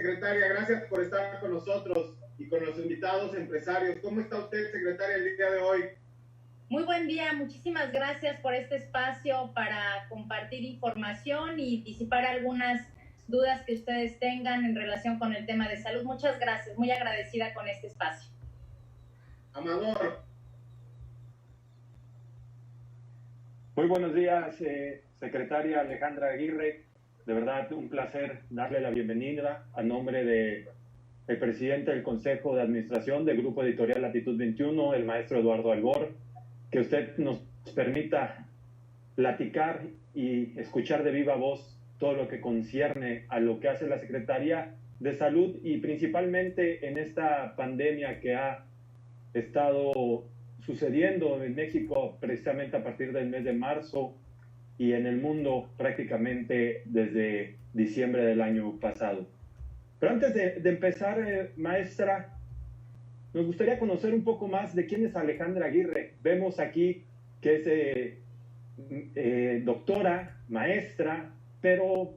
secretaria. Gracias por estar con nosotros y con los invitados empresarios. ¿Cómo está usted, secretaria, el día de hoy? Muy buen día. Muchísimas gracias por este espacio para compartir información y disipar algunas dudas que ustedes tengan en relación con el tema de salud. Muchas gracias. Muy agradecida con este espacio. Amador. Muy buenos días, secretaria Alejandra Aguirre. De verdad, un placer darle la bienvenida a nombre del presidente del Consejo de Administración del Grupo Editorial Latitud 21, el maestro Eduardo Albor, que usted nos permita platicar y escuchar de viva voz todo lo que concierne a lo que hace la Secretaría de Salud y principalmente en esta pandemia que ha estado sucediendo en México precisamente a partir del mes de marzo y en el mundo prácticamente desde diciembre del año pasado. Pero antes de empezar, maestra, nos gustaría conocer un poco más de quién es Alejandra Aguirre. Vemos aquí que es doctora, maestra, pero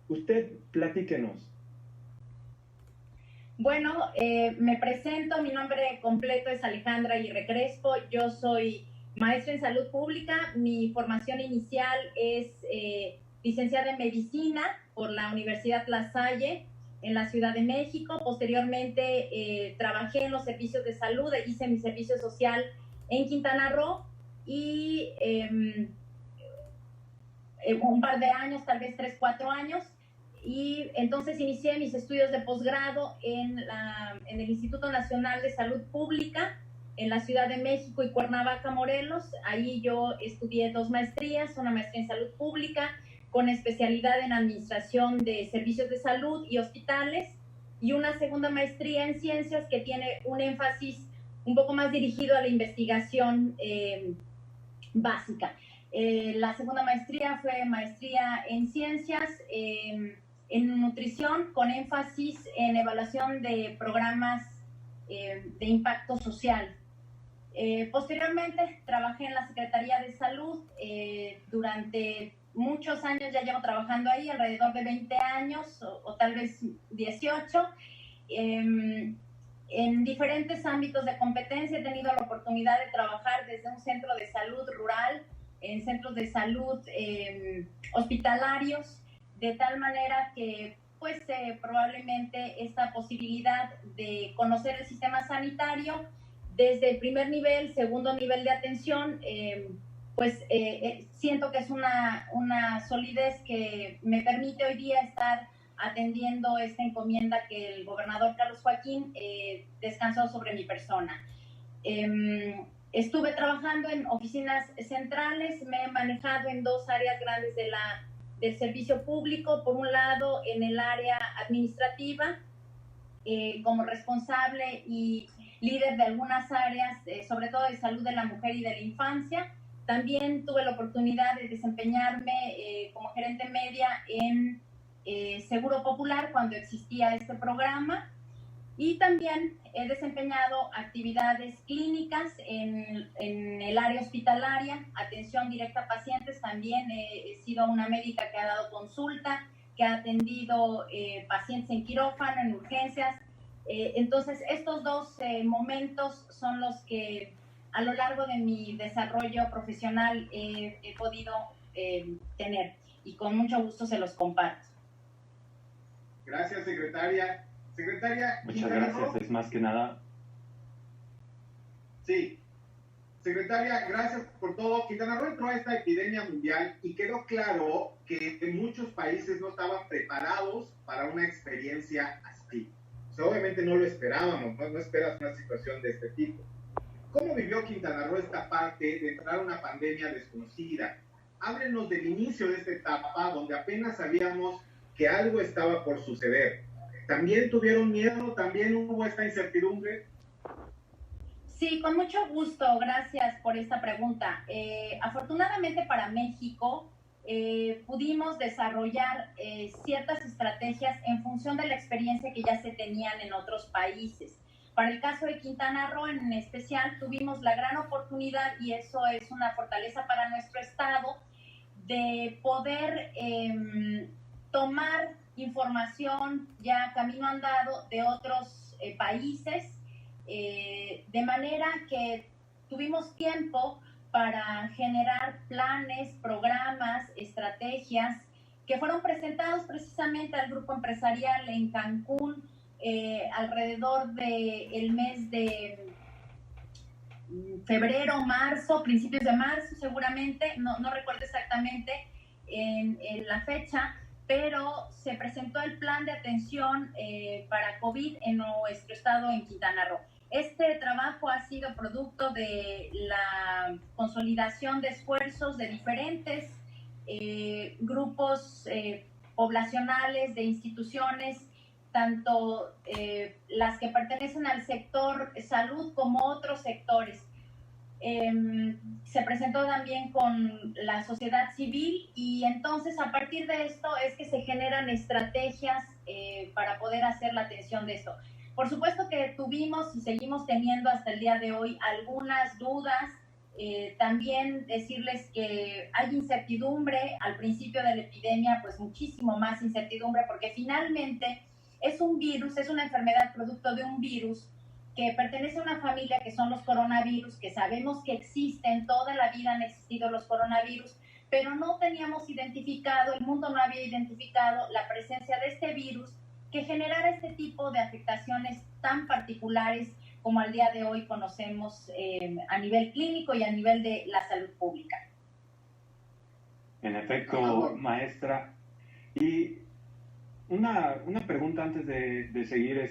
usted platíquenos. Bueno, me presento, mi nombre completo es Alejandra Aguirre Crespo, yo soy maestra en salud pública, mi formación inicial es licenciada en medicina por la Universidad La Salle en la Ciudad de México. Posteriormente trabajé en los servicios de salud, hice mi servicio social en Quintana Roo y un par de años, tal vez 3, 4 años, y entonces inicié mis estudios de posgrado en el Instituto Nacional de Salud Pública en la Ciudad de México y Cuernavaca, Morelos. Ahí yo estudié 2 maestrías, una maestría en salud pública con especialidad en administración de servicios de salud y hospitales, y una segunda maestría en ciencias que tiene un énfasis un poco más dirigido a la investigación básica. La segunda maestría fue maestría en ciencias en nutrición con énfasis en evaluación de programas de impacto social. Posteriormente trabajé en la Secretaría de Salud durante muchos años, ya llevo trabajando ahí alrededor de 20 años o tal vez 18. En diferentes ámbitos de competencia he tenido la oportunidad de trabajar desde un centro de salud rural, en centros de salud hospitalarios, de tal manera que pues probablemente esta posibilidad de conocer el sistema sanitario desde el primer nivel, segundo nivel de atención, siento que es una solidez que me permite hoy día estar atendiendo esta encomienda que el gobernador Carlos Joaquín descansó sobre mi persona. Estuve trabajando en oficinas centrales, me he manejado en 2 áreas grandes del servicio público. Por un lado, en el área administrativa, como responsable y líder de algunas áreas, sobre todo de salud de la mujer y de la infancia. También tuve la oportunidad de desempeñarme como gerente media en Seguro Popular cuando existía este programa. Y también he desempeñado actividades clínicas en el área hospitalaria, atención directa a pacientes. También he sido una médica que ha dado consulta, que ha atendido pacientes en quirófano, en urgencias. Entonces, estos 2 momentos son los que a lo largo de mi desarrollo profesional he podido tener, y con mucho gusto se los comparto. Gracias, secretaria. Secretaria, muchas gracias, es más que nada. Sí. Secretaria, gracias por todo. Quintana Roo entró a esta epidemia mundial y quedó claro que muchos países no estaban preparados para una experiencia así. O sea, obviamente no lo esperábamos, no esperas una situación de este tipo. ¿Cómo vivió Quintana Roo esta parte de entrar a una pandemia desconocida? Háblenos del inicio de esta etapa donde apenas sabíamos que algo estaba por suceder. ¿También tuvieron miedo? ¿También hubo esta incertidumbre? Sí, con mucho gusto. Gracias por esta pregunta. Afortunadamente para México, pudimos desarrollar ciertas estrategias en función de la experiencia que ya se tenían en otros países. Para el caso de Quintana Roo en especial, tuvimos la gran oportunidad, y eso es una fortaleza para nuestro estado, de poder tomar información ya camino andado de otros países, de manera que tuvimos tiempo para generar planes, programas, estrategias que fueron presentados precisamente al grupo empresarial en Cancún alrededor del mes de febrero, marzo, principios de marzo seguramente, no recuerdo exactamente en la fecha, pero se presentó el plan de atención para COVID en nuestro estado, en Quintana Roo. Este trabajo ha sido producto de la consolidación de esfuerzos de diferentes grupos poblacionales, de instituciones, tanto las que pertenecen al sector salud como otros sectores. Se presentó también con la sociedad civil y entonces a partir de esto es que se generan estrategias para poder hacer la atención de esto. Por supuesto que tuvimos y seguimos teniendo hasta el día de hoy algunas dudas. También decirles que hay incertidumbre al principio de la epidemia, pues muchísimo más incertidumbre, porque finalmente es un virus, es una enfermedad producto de un virus que pertenece a una familia que son los coronavirus, que sabemos que existen, toda la vida han existido los coronavirus, pero no teníamos identificado, el mundo no había identificado la presencia de este virus que generara este tipo de afectaciones tan particulares como al día de hoy conocemos a nivel clínico y a nivel de la salud pública. En efecto, maestra. Y una pregunta antes de seguir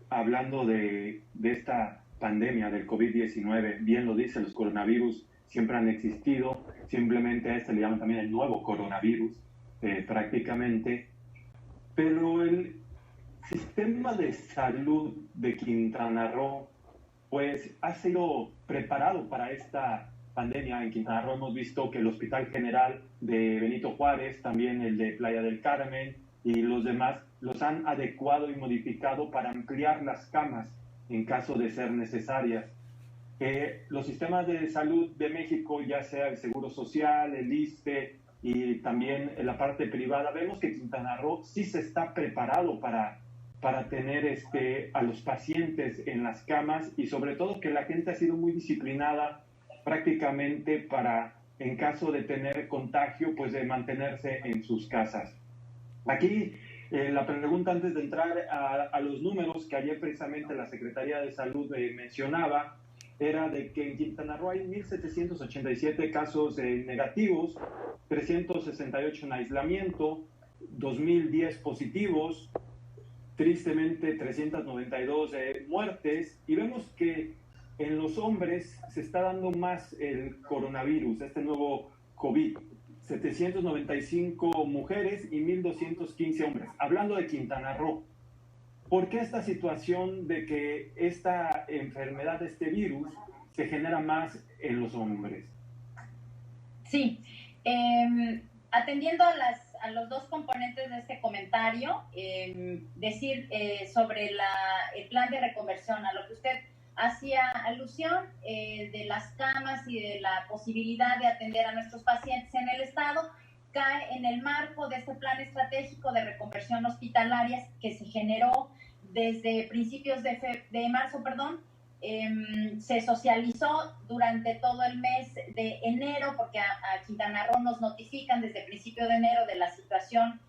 hablando de esta pandemia del COVID-19. Bien lo dice, los coronavirus siempre han existido, simplemente a este le llaman también el nuevo coronavirus, prácticamente. Pero el sistema de salud de Quintana Roo, pues ha sido preparado para esta pandemia. En Quintana Roo hemos visto que el Hospital General de Benito Juárez, también el de Playa del Carmen y los demás, los han adecuado y modificado para ampliar las camas en caso de ser necesarias. Los sistemas de salud de México, ya sea el Seguro Social, el ISSSTE y también en la parte privada, vemos que Quintana Roo sí se está preparado para tener a los pacientes en las camas y sobre todo que la gente ha sido muy disciplinada prácticamente para, en caso de tener contagio, pues de mantenerse en sus casas. Aquí la pregunta antes de entrar a los números que ayer precisamente la Secretaría de Salud mencionaba, era de que en Quintana Roo hay 1,787 casos negativos, 368 en aislamiento, 2,010 positivos, tristemente 392 muertes, y vemos que en los hombres se está dando más el coronavirus, este nuevo COVID. 795 mujeres y 1,215 hombres. Hablando de Quintana Roo, ¿por qué esta situación de que esta enfermedad, este virus, se genera más en los hombres? Sí, atendiendo a los dos componentes de este comentario, decir sobre el plan de reconversión, a lo que usted hacía alusión de las camas y de la posibilidad de atender a nuestros pacientes en el estado, cae en el marco de este plan estratégico de reconversión hospitalaria que se generó desde principios de marzo, se socializó durante todo el mes de enero, porque a Quintana Roo nos notifican desde el principio de enero de la situación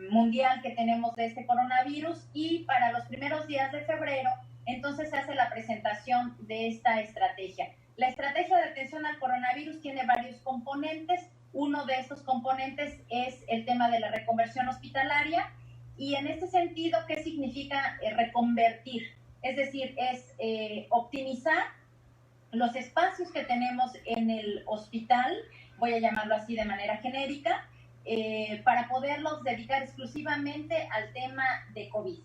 mundial que tenemos de este coronavirus, y para los primeros días de febrero entonces se hace la presentación de esta estrategia. La estrategia de atención al coronavirus tiene varios componentes. Uno de estos componentes es el tema de la reconversión hospitalaria, y en este sentido, ¿qué significa reconvertir? Es decir, es optimizar los espacios que tenemos en el hospital, voy a llamarlo así de manera genérica, para poderlos dedicar exclusivamente al tema de COVID.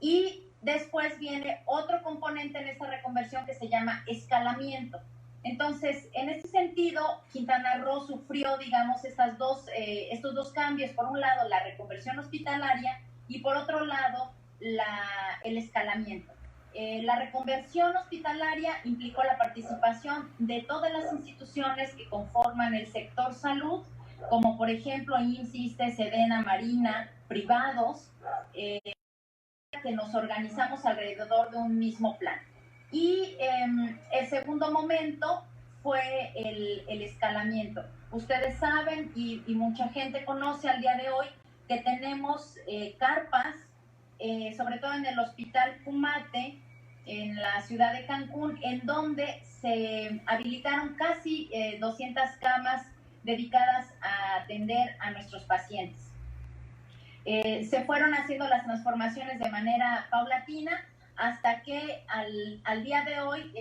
Y después viene otro componente en esta reconversión que se llama escalamiento. Entonces, en este sentido, Quintana Roo sufrió, digamos, estos dos cambios. Por un lado, la reconversión hospitalaria, y por otro lado, el escalamiento. La reconversión hospitalaria implicó la participación de todas las instituciones que conforman el sector salud como por ejemplo IMSS, Sedena, Marina, privados, que nos organizamos alrededor de un mismo plan. Y el segundo momento fue el escalamiento. Ustedes saben y mucha gente conoce al día de hoy que tenemos carpas, sobre todo en el Hospital Cumate, en la ciudad de Cancún, en donde se habilitaron casi 200 camas dedicadas a atender a nuestros pacientes. Se fueron haciendo las transformaciones de manera paulatina hasta que al día de hoy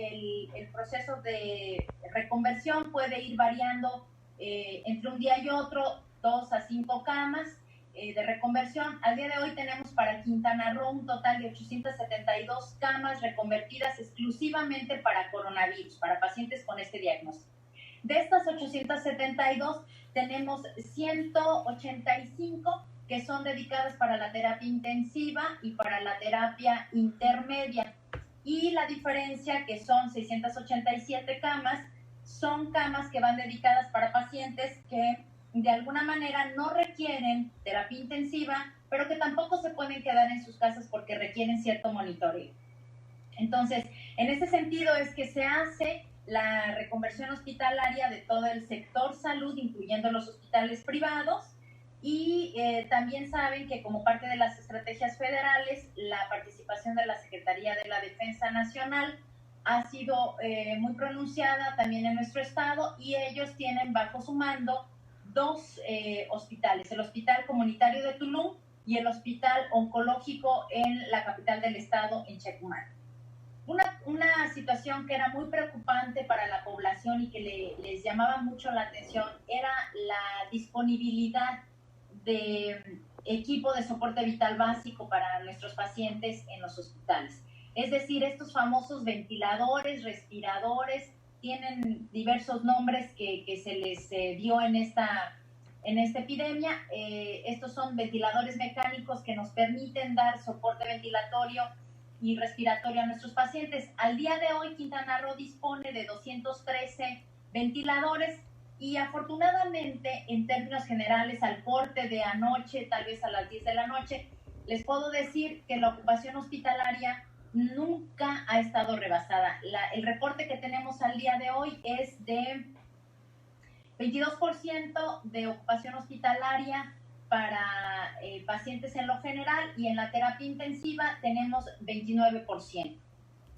el proceso de reconversión puede ir variando entre un día y otro, 2 a 5 camas de reconversión. Al día de hoy tenemos para Quintana Roo un total de 872 camas reconvertidas exclusivamente para coronavirus, para pacientes con este diagnóstico. De estas 872 tenemos 185 que son dedicadas para la terapia intensiva y para la terapia intermedia. Y la diferencia, que son 687 camas, son camas que van dedicadas para pacientes que de alguna manera no requieren terapia intensiva, pero que tampoco se pueden quedar en sus casas porque requieren cierto monitoreo. Entonces, en ese sentido es que se hace la reconversión hospitalaria de todo el sector salud, incluyendo los hospitales privados. Y también saben que como parte de las estrategias federales, la participación de la Secretaría de la Defensa Nacional ha sido muy pronunciada también en nuestro estado, y ellos tienen bajo su mando 2 hospitales, el Hospital Comunitario de Tulum y el Hospital Oncológico en la capital del estado, en Chetumal. Una situación que era muy preocupante para la población y que les llamaba mucho la atención era la disponibilidad de equipo de soporte vital básico para nuestros pacientes en los hospitales. Es decir, estos famosos ventiladores, respiradores, tienen diversos nombres que se les dio en esta epidemia. Estos son ventiladores mecánicos que nos permiten dar soporte ventilatorio y respiratorio a nuestros pacientes. Al día de hoy, Quintana Roo dispone de 213 ventiladores, y afortunadamente, en términos generales, al corte de anoche, tal vez a las 10 de la noche, les puedo decir que la ocupación hospitalaria nunca ha estado rebasada. El reporte que tenemos al día de hoy es de 22% de ocupación hospitalaria para pacientes en lo general, y en la terapia intensiva tenemos 29%.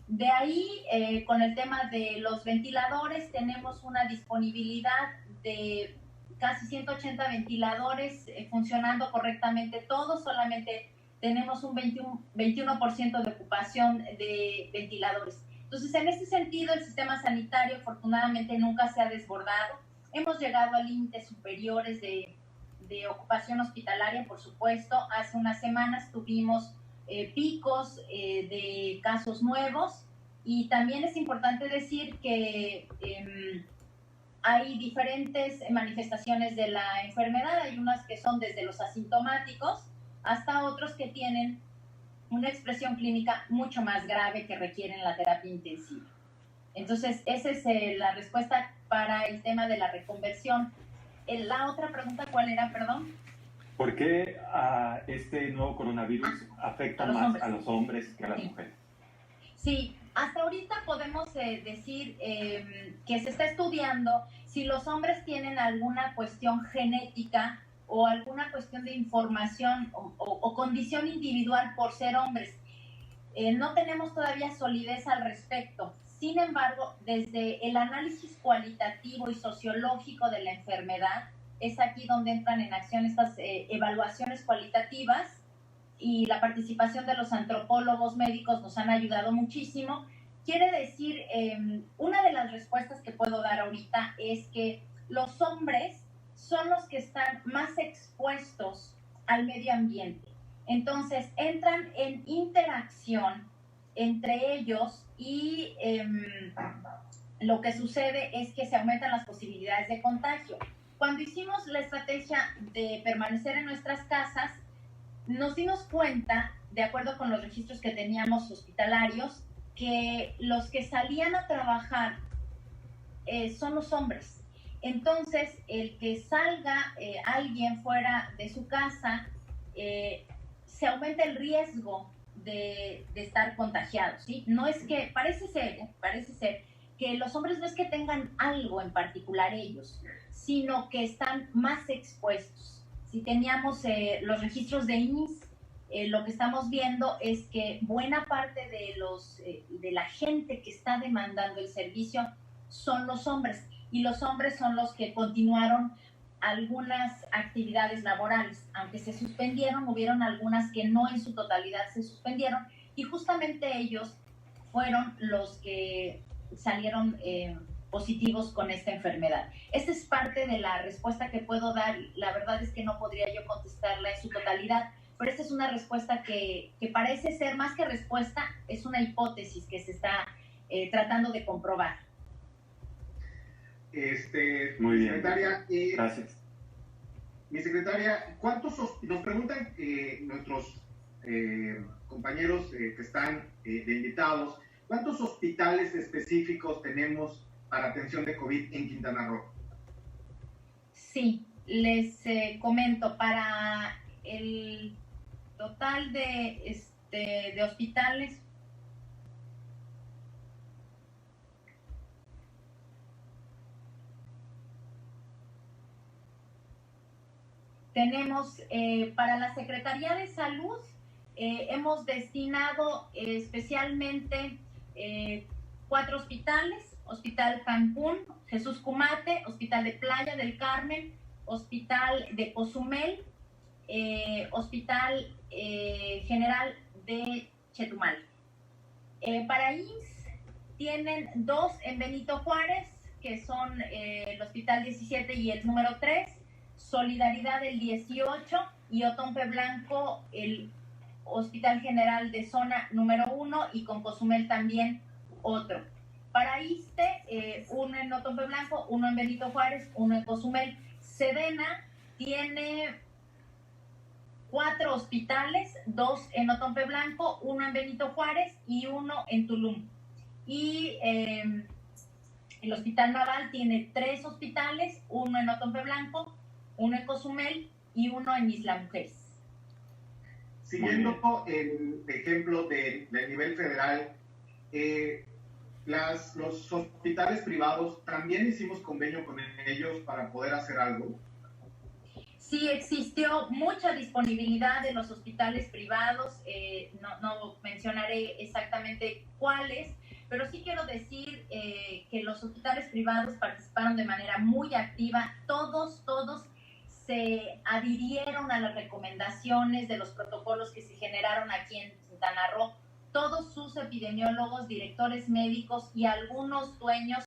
De ahí, con el tema de los ventiladores, tenemos una disponibilidad de casi 180 ventiladores funcionando correctamente todos. Solamente tenemos un 21% de ocupación de ventiladores. Entonces, en este sentido, el sistema sanitario afortunadamente nunca se ha desbordado. Hemos llegado a límites superiores de ocupación hospitalaria, por supuesto. Hace unas semanas tuvimos picos de casos nuevos, y también es importante decir que hay diferentes manifestaciones de la enfermedad. Hay unas que son desde los asintomáticos hasta otros que tienen una expresión clínica mucho más grave que requieren la terapia intensiva. Entonces, esa es la respuesta para el tema de la reconversión. La otra pregunta, ¿cuál era, perdón? ¿Por qué este nuevo coronavirus afecta más a los hombres que a las mujeres? Sí, hasta ahorita podemos decir que se está estudiando si los hombres tienen alguna cuestión genética o alguna cuestión de información o condición individual por ser hombres. No tenemos todavía solidez al respecto. Sin embargo, desde el análisis cualitativo y sociológico de la enfermedad, es aquí donde entran en acción estas evaluaciones cualitativas, y la participación de los antropólogos médicos nos han ayudado muchísimo. Quiere decir, una de las respuestas que puedo dar ahorita es que los hombres son los que están más expuestos al medio ambiente. Entonces, entran en interacción entre ellos, y lo que sucede es que se aumentan las posibilidades de contagio. Cuando hicimos la estrategia de permanecer en nuestras casas, nos dimos cuenta, de acuerdo con los registros que teníamos hospitalarios, que los que salían a trabajar son los hombres. Entonces, el que salga alguien fuera de su casa, se aumenta el riesgo de estar contagiados, ¿sí? No es que, parece ser que los hombres no es que tengan algo en particular ellos, sino que están más expuestos. Si teníamos los registros de INS, lo que estamos viendo es que buena parte de la gente que está demandando el servicio son los hombres, y los hombres son los que continuaron algunas actividades laborales, aunque se suspendieron, hubieron algunas que no en su totalidad se suspendieron, y justamente ellos fueron los que salieron positivos con esta enfermedad. Esta es parte de la respuesta que puedo dar. La verdad es que no podría yo contestarla en su totalidad, pero esta es una respuesta que parece ser más que respuesta, es una hipótesis que se está tratando de comprobar. Muy bien. Secretaria, gracias. Mi secretaria, nos preguntan nuestros compañeros que están de invitados, ¿cuántos hospitales específicos tenemos para atención de COVID en Quintana Roo? Sí, les comento, para el total de hospitales, tenemos para la Secretaría de Salud, hemos destinado especialmente 4 hospitales: Hospital Cancún, Jesús Cumate, Hospital de Playa del Carmen, Hospital de Cozumel, Hospital General de Chetumal. Para IMSS tienen 2 en Benito Juárez, que son el Hospital 17 y el número 3, Solidaridad el 18 y Otompe Blanco el Hospital General de Zona número 1, y con Cozumel también otro. Para ISSSTE, 1 en Otompe Blanco, 1 en Benito Juárez, 1 en Cozumel. Sedena tiene 4 hospitales, 2 en Otompe Blanco, 1 en Benito Juárez y 1 en Tulum. Y el Hospital Naval tiene 3 hospitales, 1 en Otompe Blanco, 1 en Cozumel y 1 en Isla Mujeres. Siguiendo el ejemplo del nivel federal, los hospitales privados, ¿también hicimos convenio con ellos para poder hacer algo? Sí, existió mucha disponibilidad de los hospitales privados, no mencionaré exactamente cuáles, pero sí quiero decir que los hospitales privados participaron de manera muy activa. Todos se adhirieron a las recomendaciones de los protocolos que se generaron aquí en Quintana Roo. Todos sus epidemiólogos, directores médicos y algunos dueños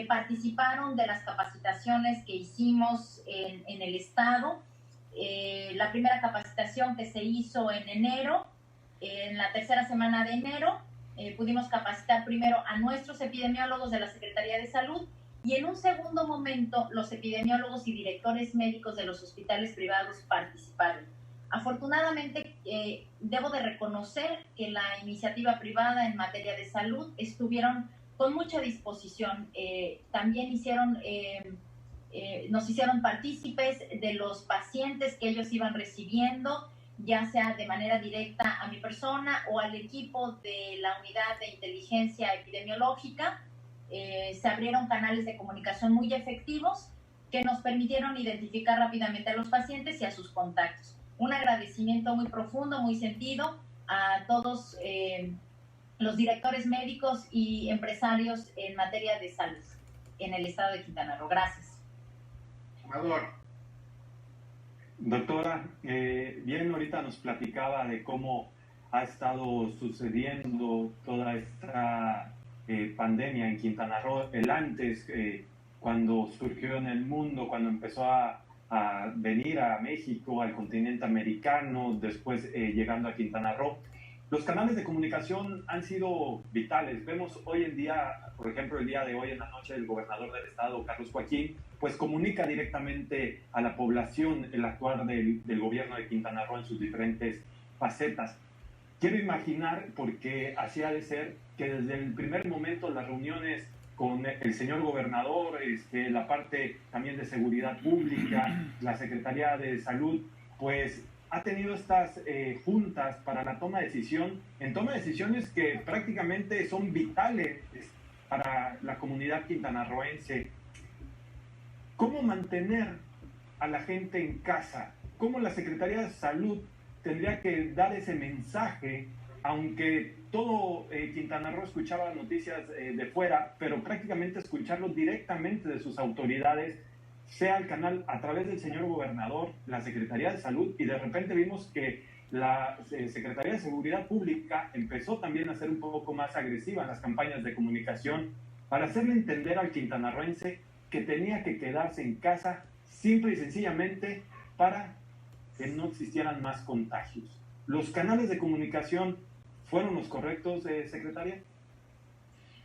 participaron de las capacitaciones que hicimos en el estado. La primera capacitación que se hizo en enero, en la tercera semana de enero, pudimos capacitar primero a nuestros epidemiólogos de la Secretaría de Salud, y en un segundo momento los epidemiólogos y directores médicos de los hospitales privados participaron. Afortunadamente, debo de reconocer que la iniciativa privada en materia de salud estuvieron con mucha disposición. También nos hicieron partícipes de los pacientes que ellos iban recibiendo, ya sea de manera directa a mi persona o al equipo de la unidad de inteligencia epidemiológica. Se abrieron canales de comunicación muy efectivos que nos permitieron identificar rápidamente a los pacientes y a sus contactos. Un agradecimiento muy profundo, muy sentido a todos los directores médicos y empresarios en materia de salud en el estado de Quintana Roo. Gracias. Doctora, bien, ahorita nos platicaba de cómo ha estado sucediendo toda esta pandemia en Quintana Roo, el antes, cuando surgió en el mundo, cuando empezó a venir a México, al continente americano, después llegando a Quintana Roo. Los canales de comunicación han sido vitales. Vemos hoy en día, por ejemplo, el día de hoy en la noche, el gobernador del estado, Carlos Joaquín, pues comunica directamente a la población el actuar del gobierno de Quintana Roo en sus diferentes facetas. Quiero imaginar, porque así ha de ser, que desde el primer momento las reuniones con el señor gobernador, la parte también de seguridad pública, la Secretaría de Salud, pues ha tenido estas juntas para la toma de decisión, en toma de decisiones que prácticamente son vitales para la comunidad quintanarroense. ¿Cómo mantener a la gente en casa? ¿Cómo la Secretaría de Salud tendría que dar ese mensaje, aunque todo Quintana Roo escuchaba noticias de fuera, pero prácticamente escucharlo directamente de sus autoridades, sea el canal a través del señor gobernador, la Secretaría de Salud, y de repente vimos que la Secretaría de Seguridad Pública empezó también a ser un poco más agresiva en las campañas de comunicación para hacerle entender al quintanarroense que tenía que quedarse en casa simple y sencillamente para que no existieran más contagios? ¿Los canales de comunicación fueron los correctos, secretaria?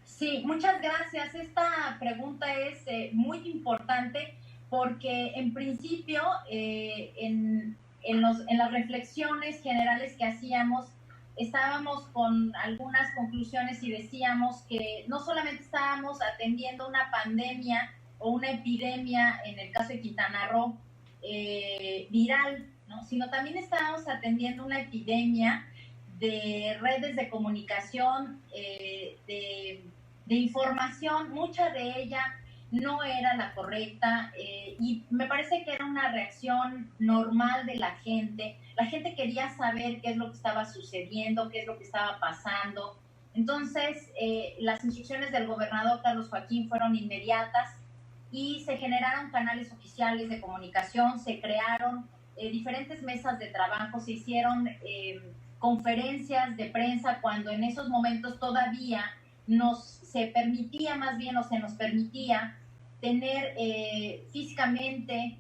Sí, muchas gracias. Esta pregunta es muy importante porque en principio en las reflexiones generales que hacíamos estábamos con algunas conclusiones y decíamos que no solamente estábamos atendiendo una pandemia o una epidemia, en el caso de Quintana Roo, viral, ¿no? Sino también estábamos atendiendo una epidemia de redes de comunicación, de información, mucha de ella no era la correcta, y me parece que era una reacción normal de la gente. La gente quería saber qué es lo que estaba sucediendo, qué es lo que estaba pasando. Entonces, las instrucciones del gobernador Carlos Joaquín fueron inmediatas y se generaron canales oficiales de comunicación, se crearon diferentes mesas de trabajo, se hicieron conferencias de prensa cuando en esos momentos todavía se nos permitía tener físicamente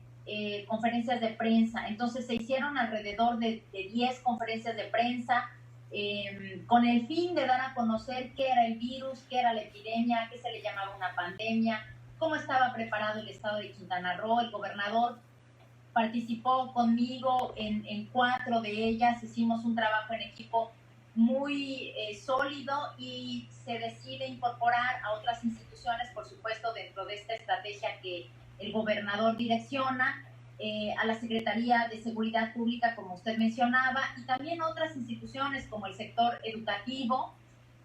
conferencias de prensa. Entonces se hicieron alrededor de 10 conferencias de prensa con el fin de dar a conocer qué era el virus, qué era la epidemia, qué se le llamaba una pandemia, cómo estaba preparado el estado de Quintana Roo. El gobernador participó conmigo en 4 de ellas, hicimos un trabajo en equipo muy sólido y se decide incorporar a otras instituciones, por supuesto, dentro de esta estrategia que el gobernador direcciona, a la Secretaría de Seguridad Pública, como usted mencionaba, y también otras instituciones como el sector educativo,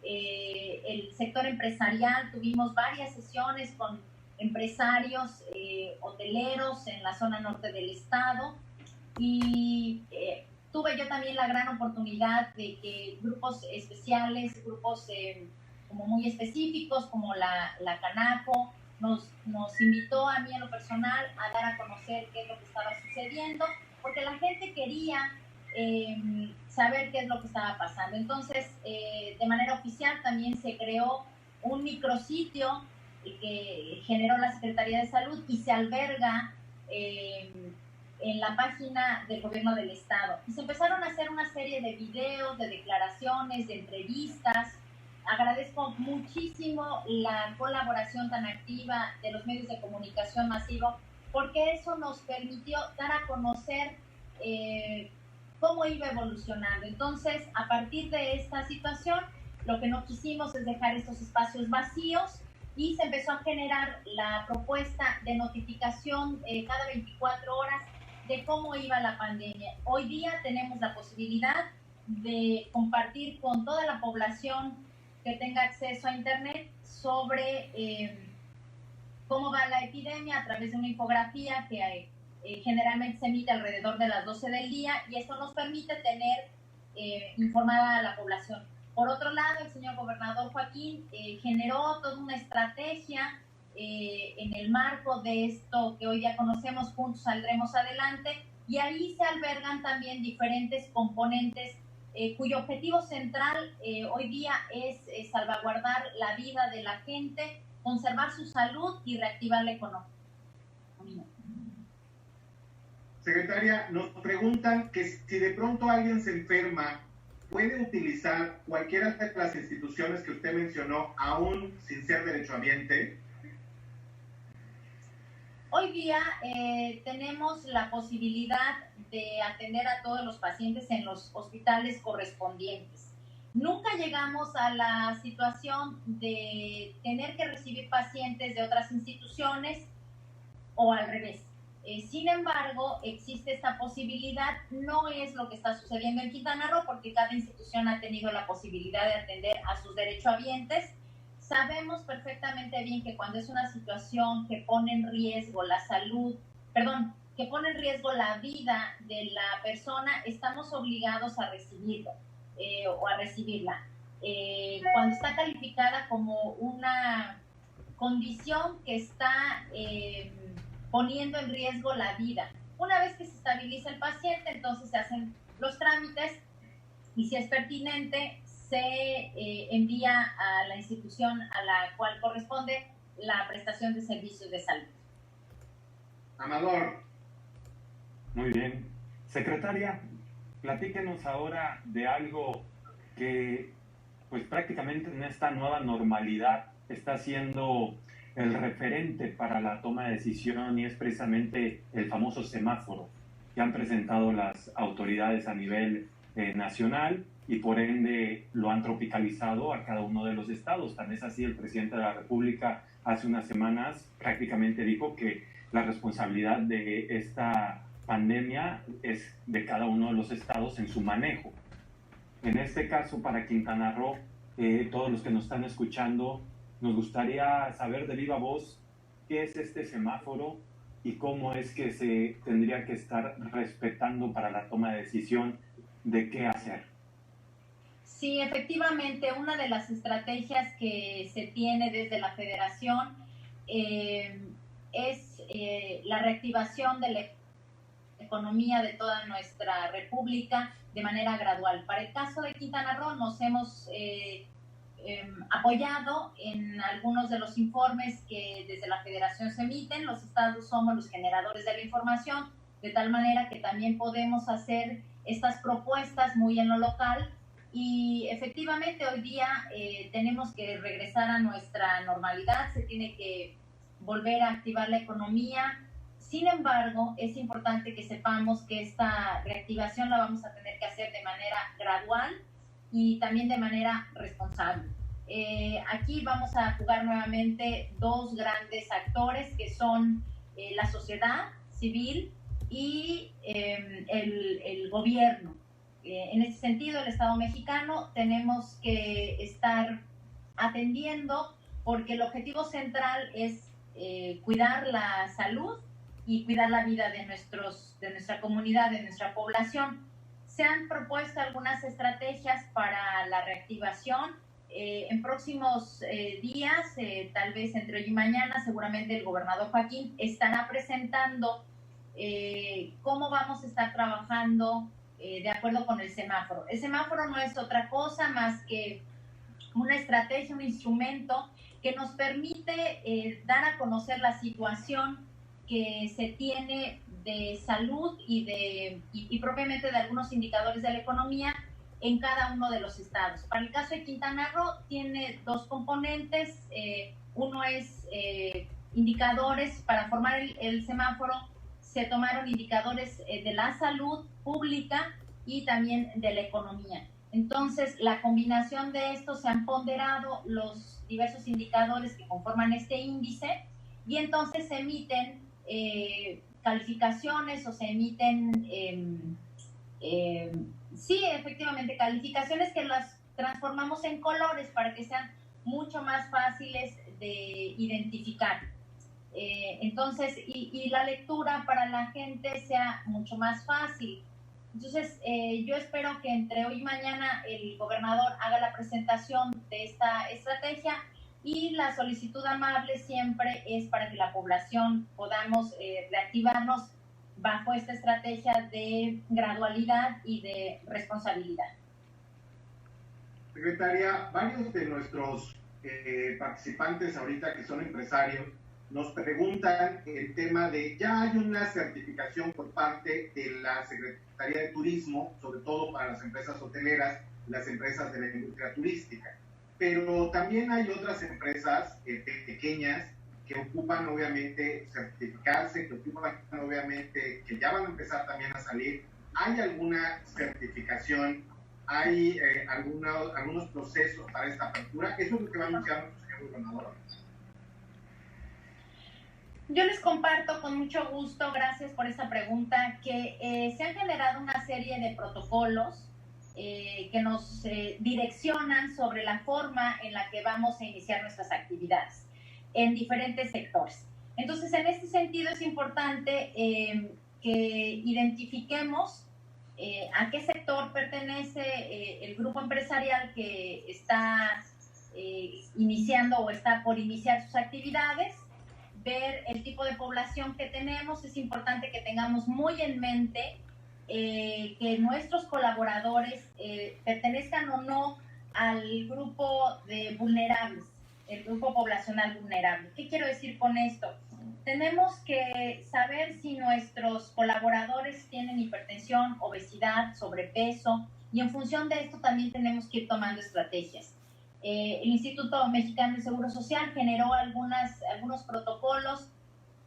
el sector empresarial. Tuvimos varias sesiones con empresarios hoteleros en la zona norte del estado y tuve yo también la gran oportunidad de que grupos especiales, grupos como muy específicos como la Canaco nos invitó a mí en lo personal a dar a conocer qué es lo que estaba sucediendo, porque la gente quería saber qué es lo que estaba pasando. Entonces, de manera oficial también se creó un micrositio que generó la Secretaría de Salud y se alberga en la página del gobierno del estado. Y se empezaron a hacer una serie de videos, de declaraciones, de entrevistas. Agradezco muchísimo la colaboración tan activa de los medios de comunicación masivo, porque eso nos permitió dar a conocer cómo iba evolucionando. Entonces, a partir de esta situación, lo que no quisimos es dejar estos espacios vacíos y se empezó a generar la propuesta de notificación cada 24 horas de cómo iba la pandemia. Hoy día tenemos la posibilidad de compartir con toda la población que tenga acceso a Internet sobre cómo va la epidemia a través de una infografía que generalmente se emite alrededor de las 12 del día, y esto nos permite tener informada a la población. Por otro lado, el señor gobernador Joaquín generó toda una estrategia en el marco de esto que hoy día conocemos, Juntos Saldremos Adelante, y ahí se albergan también diferentes componentes cuyo objetivo central hoy día es salvaguardar la vida de la gente, conservar su salud y reactivar la economía. Secretaria, nos preguntan que si de pronto alguien se enferma, ¿puede utilizar cualquiera de las instituciones que usted mencionó, aún sin ser derechohabiente? Hoy día tenemos la posibilidad de atender a todos los pacientes en los hospitales correspondientes. Nunca llegamos a la situación de tener que recibir pacientes de otras instituciones o al revés. Sin embargo, existe esta posibilidad, no es lo que está sucediendo en Quintana Roo, porque cada institución ha tenido la posibilidad de atender a sus derechohabientes. Sabemos perfectamente bien que cuando es una situación que pone en riesgo la salud, que pone en riesgo la vida de la persona, estamos obligados a recibirlo o a recibirla. Cuando está calificada como una condición que está poniendo en riesgo la vida. Una vez que se estabiliza el paciente, entonces se hacen los trámites y si es pertinente, se envía a la institución a la cual corresponde la prestación de servicios de salud. Amador. Muy bien. Secretaria, platíquenos ahora de algo que pues prácticamente en esta nueva normalidad está siendo el referente para la toma de decisión y es precisamente el famoso semáforo que han presentado las autoridades a nivel nacional y por ende lo han tropicalizado a cada uno de los estados. Tan es así, el presidente de la República hace unas semanas prácticamente dijo que la responsabilidad de esta pandemia es de cada uno de los estados en su manejo. En este caso, para Quintana Roo, todos los que nos están escuchando, nos gustaría saber de viva voz qué es este semáforo y cómo es que se tendría que estar respetando para la toma de decisión de qué hacer. Sí, efectivamente, una de las estrategias que se tiene desde la Federación es la reactivación de la economía de toda nuestra república de manera gradual. Para el caso de Quintana Roo nos hemos apoyado en algunos de los informes que desde la Federación se emiten. Los estados somos los generadores de la información, de tal manera que también podemos hacer estas propuestas muy en lo local y efectivamente hoy día tenemos que regresar a nuestra normalidad, se tiene que volver a activar la economía. Sin embargo, es importante que sepamos que esta reactivación la vamos a tener que hacer de manera gradual y también de manera responsable. Aquí vamos a jugar nuevamente dos grandes actores que son la sociedad civil y el gobierno. En ese sentido, el Estado mexicano tenemos que estar atendiendo porque el objetivo central es cuidar la salud y cuidar la vida de nuestra comunidad, de nuestra población. Se han propuesto algunas estrategias para la reactivación. En próximos días, tal vez entre hoy y mañana, seguramente el gobernador Joaquín estará presentando cómo vamos a estar trabajando de acuerdo con el semáforo. El semáforo no es otra cosa más que una estrategia, un instrumento que nos permite dar a conocer la situación que se tiene de salud y propiamente de algunos indicadores de la economía en cada uno de los estados. Para el caso de Quintana Roo tiene dos componentes. Uno es indicadores. Para formar el semáforo se tomaron indicadores de la salud pública y también de la economía. Entonces, la combinación de estos se han ponderado los diversos indicadores que conforman este índice y entonces se emiten calificaciones o se emiten, sí, efectivamente, calificaciones que las transformamos en colores para que sean mucho más fáciles de identificar. Entonces, y la lectura para la gente sea mucho más fácil. Entonces, yo espero que entre hoy y mañana el gobernador haga la presentación de esta estrategia y la solicitud amable siempre es para que la población podamos reactivarnos bajo esta estrategia de gradualidad y de responsabilidad. Secretaria, varios de nuestros participantes ahorita que son empresarios nos preguntan el tema de, ya hay una certificación por parte de la Secretaría de Turismo, sobre todo para las empresas hoteleras, las empresas de la industria turística, pero también hay otras empresas pequeñas que ocupan obviamente certificarse, que ocupan obviamente, que ya van a empezar también a salir. ¿Hay alguna certificación hay algunos procesos para esta apertura. Eso es lo que va a anunciar nuestro señor gobernador. Yo les comparto con mucho gusto, gracias por esta pregunta, que se han generado una serie de protocolos que nos direccionan sobre la forma en la que vamos a iniciar nuestras actividades en diferentes sectores. Entonces, en este sentido es importante que identifiquemos a qué sector pertenece el grupo empresarial que está iniciando o está por iniciar sus actividades, ver el tipo de población que tenemos. Es importante que tengamos muy en mente que nuestros colaboradores pertenezcan o no al grupo de vulnerables, el grupo poblacional vulnerable. ¿Qué quiero decir con esto? Tenemos que saber si nuestros colaboradores tienen hipertensión, obesidad, sobrepeso, y en función de esto también tenemos que ir tomando estrategias. El Instituto Mexicano del Seguro Social generó algunos protocolos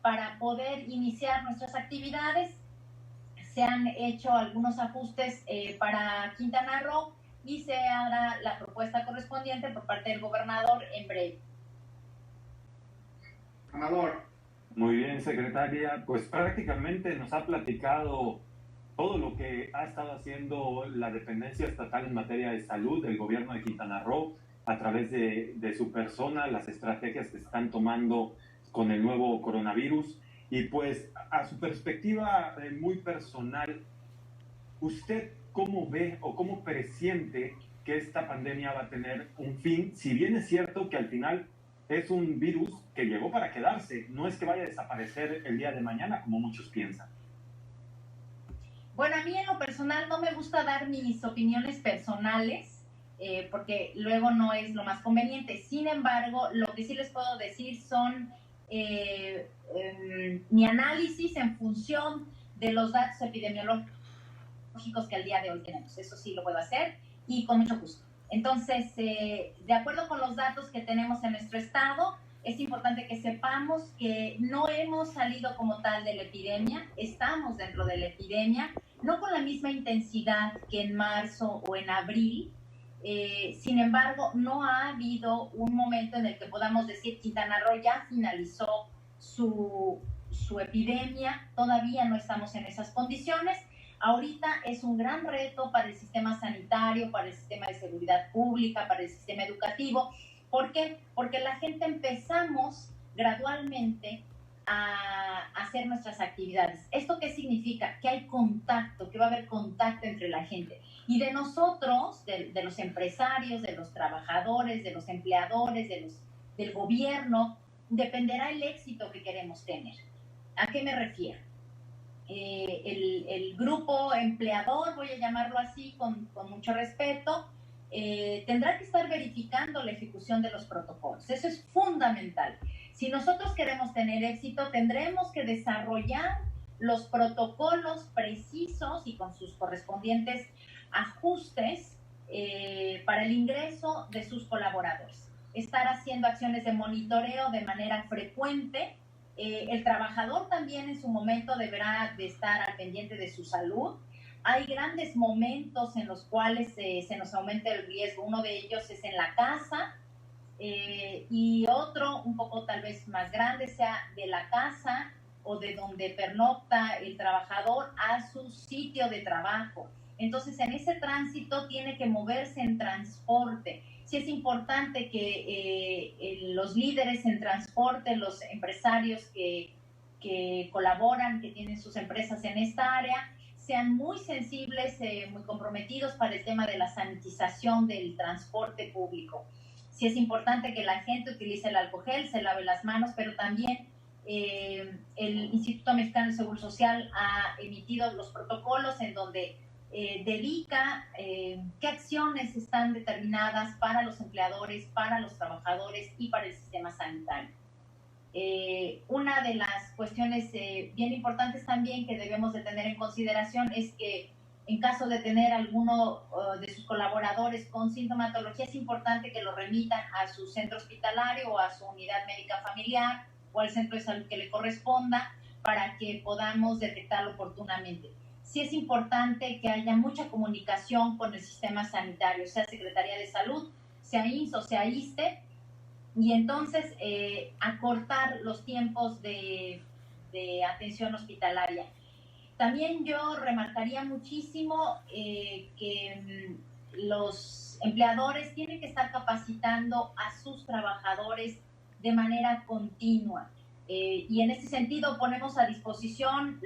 para poder iniciar nuestras actividades. Se han hecho algunos ajustes para Quintana Roo y se hará la propuesta correspondiente por parte del gobernador en breve. Amador. Muy bien, secretaria. Pues prácticamente nos ha platicado todo lo que ha estado haciendo la dependencia estatal en materia de salud del gobierno de Quintana Roo a través de su persona, las estrategias que están tomando con el nuevo coronavirus. Y pues a su perspectiva muy personal, ¿usted cómo ve o cómo presiente que esta pandemia va a tener un fin? Si bien es cierto que al final es un virus que llegó para quedarse, no es que vaya a desaparecer el día de mañana como muchos piensan. Bueno, a mí en lo personal no me gusta dar mis opiniones personales porque luego no es lo más conveniente. Sin embargo, lo que sí les puedo decir son mi análisis en función de los datos epidemiológicos que al día de hoy tenemos. Eso sí lo puedo hacer y con mucho gusto. Entonces, de acuerdo con los datos que tenemos en nuestro estado, es importante que sepamos que no hemos salido como tal de la epidemia, estamos dentro de la epidemia, no con la misma intensidad que en marzo o en abril. Sin embargo, no ha habido un momento en el que podamos decir Quintana Roo ya finalizó su epidemia, todavía no estamos en esas condiciones. Ahorita es un gran reto para el sistema sanitario, para el sistema de seguridad pública, para el sistema educativo. ¿Por qué? Porque la gente empezamos gradualmente a hacer nuestras actividades. ¿Esto qué significa? Que hay contacto, que va a haber contacto entre la gente. Y de nosotros, de los empresarios, de los trabajadores, de los empleadores, del gobierno, dependerá el éxito que queremos tener. ¿A qué me refiero? El grupo empleador, voy a llamarlo así con mucho respeto, tendrá que estar verificando la ejecución de los protocolos. Eso es fundamental. Si nosotros queremos tener éxito, tendremos que desarrollar los protocolos precisos y con sus correspondientes ajustes para el ingreso de sus colaboradores. Estar haciendo acciones de monitoreo de manera frecuente. El trabajador también en su momento deberá de estar al pendiente de su salud. Hay grandes momentos en los cuales se nos aumenta el riesgo. Uno de ellos es en la casa y otro un poco tal vez más grande sea de la casa o de donde pernocta el trabajador a su sitio de trabajo. Entonces, en ese tránsito tiene que moverse en transporte. Sí es importante que los líderes en transporte, los empresarios que colaboran, que tienen sus empresas en esta área, sean muy sensibles, muy comprometidos para el tema de la sanitización del transporte público. Sí es importante que la gente utilice el alcohol gel, se lave las manos, pero también el Instituto Mexicano del Seguro Social ha emitido los protocolos en donde dedica qué acciones están determinadas para los empleadores, para los trabajadores y para el sistema sanitario. Una de las cuestiones bien importantes también que debemos de tener en consideración es que en caso de tener alguno de sus colaboradores con sintomatología, es importante que lo remitan a su centro hospitalario o a su unidad médica familiar o al centro de salud que le corresponda para que podamos detectarlo oportunamente. sí es importante que haya mucha comunicación con el sistema sanitario, sea Secretaría de Salud, sea IMSS o sea ISSSTE, y entonces acortar los tiempos de atención hospitalaria. También yo remarcaría muchísimo que los empleadores tienen que estar capacitando a sus trabajadores de manera continua. Y en este sentido ponemos a disposición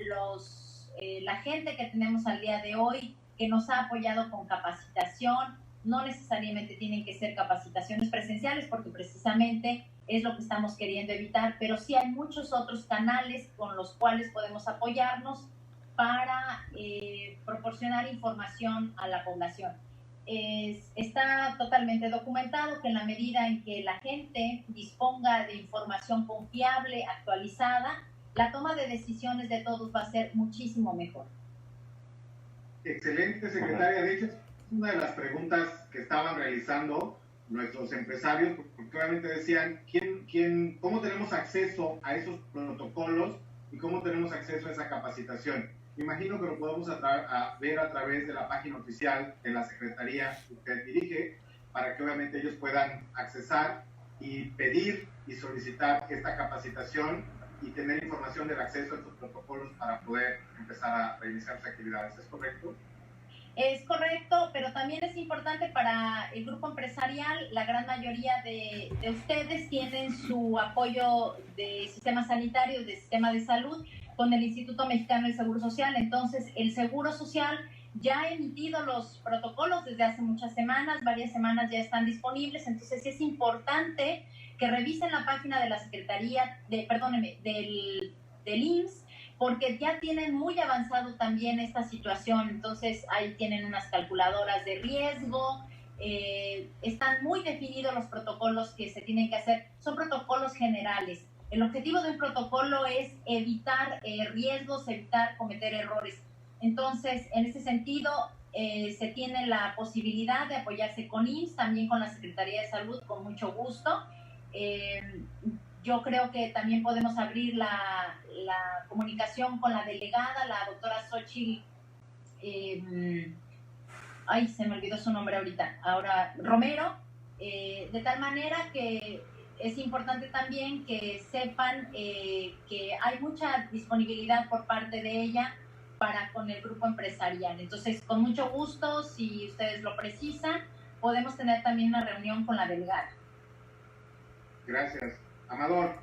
la gente que tenemos al día de hoy, que nos ha apoyado con capacitación. No necesariamente tienen que ser capacitaciones presenciales, porque precisamente es lo que estamos queriendo evitar, pero sí hay muchos otros canales con los cuales podemos apoyarnos para proporcionar información a la población. Está totalmente documentado que en la medida en que la gente disponga de información confiable, actualizada, la toma de decisiones de todos va a ser muchísimo mejor. Excelente, secretaria. De hecho, es una de las preguntas que estaban realizando nuestros empresarios, porque obviamente decían, ¿cómo tenemos acceso a esos protocolos y cómo tenemos acceso a esa capacitación? Imagino que lo podemos ver a través de la página oficial de la Secretaría que usted dirige, para que obviamente ellos puedan accesar y pedir y solicitar esta capacitación y tener información del acceso a estos protocolos para poder empezar a reiniciar sus actividades. ¿Es correcto? Es correcto, pero también es importante para el grupo empresarial. La gran mayoría de ustedes tienen su apoyo de sistema sanitario, de sistema de salud, con el Instituto Mexicano del Seguro Social. Entonces, el Seguro Social ya ha emitido los protocolos desde hace muchas semanas, varias semanas ya están disponibles. Entonces, sí es importante que revisen la página de la Secretaría, del IMSS, porque ya tienen muy avanzado también esta situación. Entonces, ahí tienen unas calculadoras de riesgo, están muy definidos los protocolos que se tienen que hacer. Son protocolos generales. El objetivo de un protocolo es evitar riesgos, evitar cometer errores. Entonces, en ese sentido, se tiene la posibilidad de apoyarse con IMSS, también con la Secretaría de Salud, con mucho gusto. Yo creo que también podemos abrir la comunicación con la delegada, la doctora Xochitl, se me olvidó su nombre ahora Romero, de tal manera que es importante también que sepan que hay mucha disponibilidad por parte de ella para con el grupo empresarial. Entonces, con mucho gusto, si ustedes lo precisan, podemos tener también una reunión con la delegada. Gracias. Amador.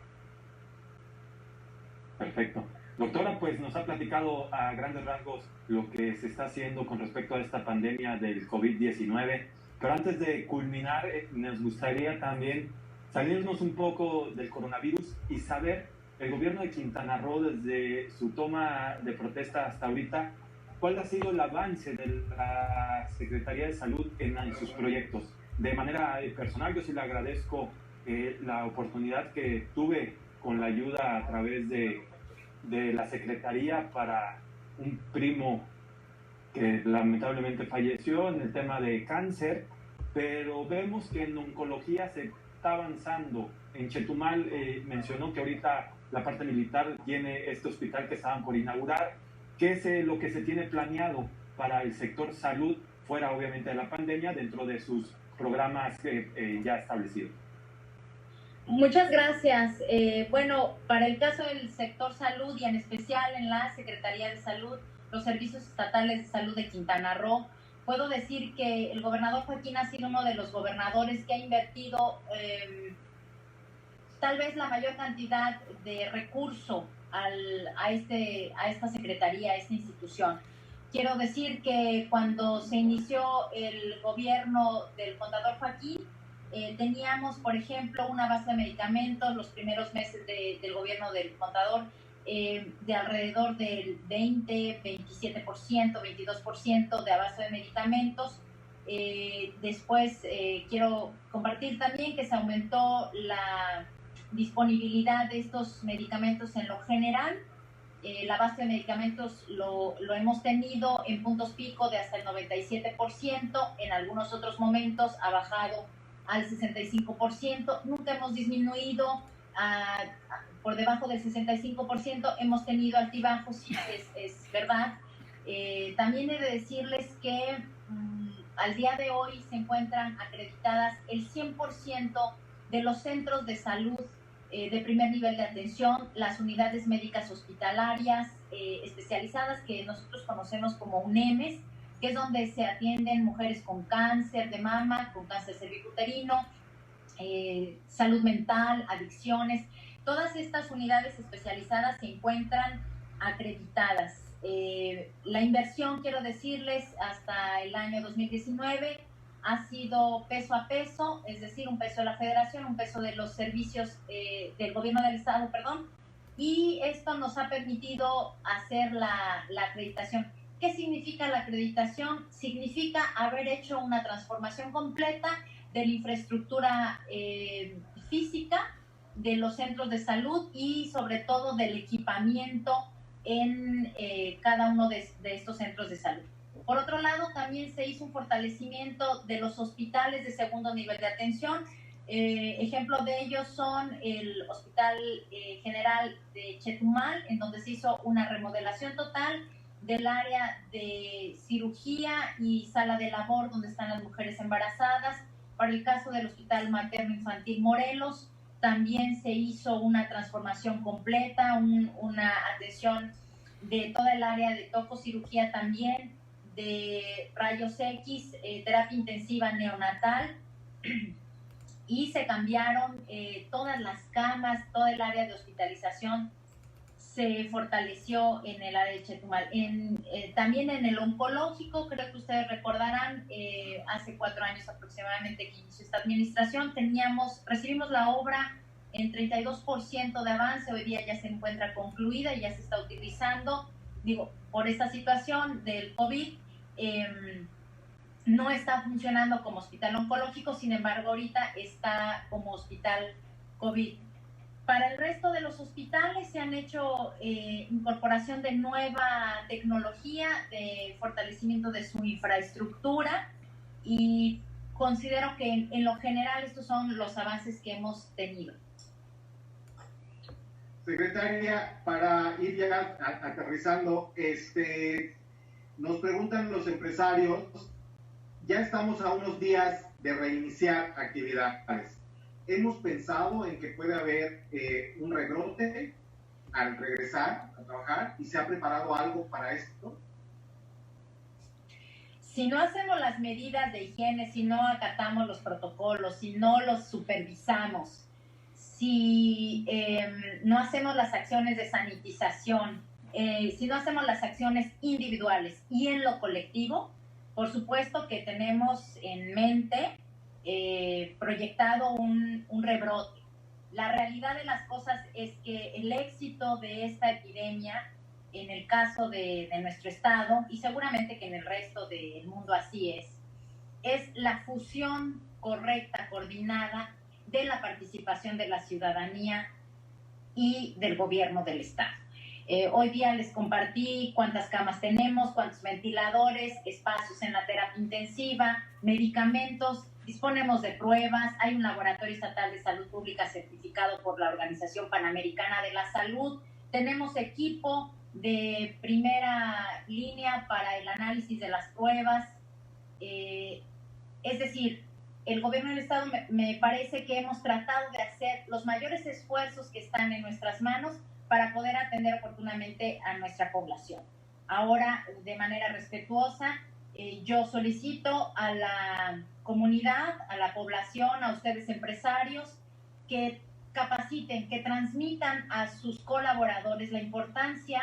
Perfecto. Doctora, pues nos ha platicado a grandes rasgos lo que se está haciendo con respecto a esta pandemia del COVID-19, pero antes de culminar, nos gustaría también salirnos un poco del coronavirus y saber, el gobierno de Quintana Roo, desde su toma de protesta hasta ahorita, ¿cuál ha sido el avance de la Secretaría de Salud en sus proyectos? De manera personal, yo sí le agradezco la oportunidad que tuve con la ayuda a través de la Secretaría para un primo que lamentablemente falleció en el tema de cáncer, pero vemos que en oncología se está avanzando. En Chetumal mencionó que ahorita la parte militar tiene este hospital que estaban por inaugurar. ¿Qué es lo que se tiene planeado para el sector salud, fuera obviamente de la pandemia, dentro de sus programas ya establecidos? Muchas gracias. Bueno, para el caso del sector salud y en especial en la Secretaría de Salud, los servicios estatales de salud de Quintana Roo, puedo decir que el gobernador Joaquín ha sido uno de los gobernadores que ha invertido tal vez la mayor cantidad de recurso a esta secretaría, a esta institución. Quiero decir que cuando se inició el gobierno del contador Joaquín, teníamos, por ejemplo, una base de medicamentos los primeros meses del gobierno del contador de alrededor del 20, 27%, 22% de abasto de medicamentos. Después quiero compartir también que se aumentó la disponibilidad de estos medicamentos en lo general. La base de medicamentos lo hemos tenido en puntos pico de hasta el 97%, en algunos otros momentos ha bajado al 65%, nunca hemos disminuido por debajo del 65%, hemos tenido altibajos, sí, es verdad, También he de decirles que al día de hoy se encuentran acreditadas el 100% de los centros de salud de primer nivel de atención, las unidades médicas hospitalarias especializadas que nosotros conocemos como UNEMES, que es donde se atienden mujeres con cáncer de mama, con cáncer cervicuterino, salud mental, adicciones. Todas estas unidades especializadas se encuentran acreditadas. La inversión, quiero decirles, hasta el año 2019 ha sido peso a peso, es decir, un peso de la federación, un peso de los servicios del gobierno del estado, perdón, y esto nos ha permitido hacer la acreditación. ¿Qué significa la acreditación? Significa haber hecho una transformación completa de la infraestructura física de los centros de salud y sobre todo del equipamiento en cada uno de estos centros de salud. Por otro lado, también se hizo un fortalecimiento de los hospitales de segundo nivel de atención. Ejemplo de ellos son el Hospital General de Chetumal, en donde se hizo una remodelación total del área de cirugía y sala de labor donde están las mujeres embarazadas. Para el caso del Hospital Materno Infantil Morelos, también se hizo una transformación completa, una atención de toda el área de tococirugía también, de rayos X, terapia intensiva neonatal, y se cambiaron todas las camas, todo el área de hospitalización se fortaleció en el área de Chetumal. También en el oncológico, creo que ustedes recordarán, hace 4 años aproximadamente que inició esta administración, recibimos la obra en 32% de avance, hoy día ya se encuentra concluida y ya se está utilizando. Por esta situación del COVID, no está funcionando como hospital oncológico, sin embargo ahorita está como hospital COVID. Para el resto de los hospitales se han hecho incorporación de nueva tecnología, de fortalecimiento de su infraestructura, y considero que en lo general estos son los avances que hemos tenido. Secretaria, para ir ya aterrizando, nos preguntan los empresarios, ya estamos a unos días de reiniciar actividades. ¿Hemos pensado en que puede haber un rebrote al regresar a trabajar y se ha preparado algo para esto? Si no hacemos las medidas de higiene, si no acatamos los protocolos, si no los supervisamos, si no hacemos las acciones de sanitización, si no hacemos las acciones individuales y en lo colectivo, por supuesto que tenemos en mente proyectado un rebrote. La realidad de las cosas es que el éxito de esta epidemia, en el caso de nuestro estado, y seguramente que en el resto del mundo así es la fusión correcta, coordinada de la participación de la ciudadanía y del gobierno del estado. Hoy día les compartí cuántas camas tenemos, cuántos ventiladores, espacios en la terapia intensiva, medicamentos, disponemos de pruebas, hay un laboratorio estatal de salud pública certificado por la Organización Panamericana de la Salud, tenemos equipo de primera línea para el análisis de las pruebas, es decir, el gobierno del estado me parece que hemos tratado de hacer los mayores esfuerzos que están en nuestras manos para poder atender oportunamente a nuestra población. Ahora, de manera respetuosa, yo solicito a la comunidad, a la población, a ustedes empresarios, que capaciten, que transmitan a sus colaboradores la importancia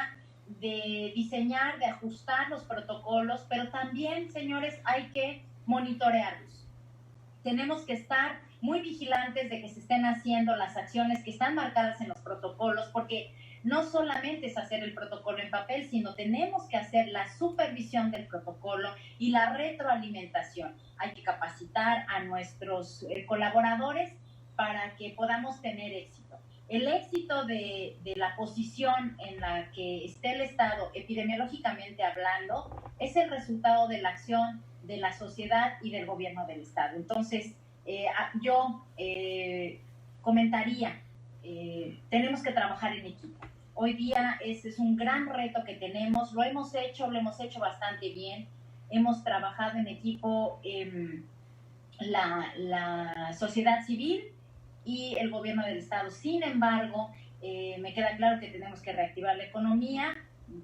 de diseñar, de ajustar los protocolos, pero también, señores, hay que monitorearlos. Tenemos que estar muy vigilantes de que se estén haciendo las acciones que están marcadas en los protocolos, porque no solamente es hacer el protocolo en papel, sino tenemos que hacer la supervisión del protocolo y la retroalimentación. Hay que capacitar a nuestros colaboradores para que podamos tener éxito. El éxito de la posición en la que esté el Estado epidemiológicamente hablando es el resultado de la acción de la sociedad y del gobierno del Estado. Entonces, yo comentaría, tenemos que trabajar en equipo. Hoy día ese es un gran reto que tenemos, lo hemos hecho bastante bien, hemos trabajado en equipo la sociedad civil y el gobierno del estado. Sin embargo, me queda claro que tenemos que reactivar la economía,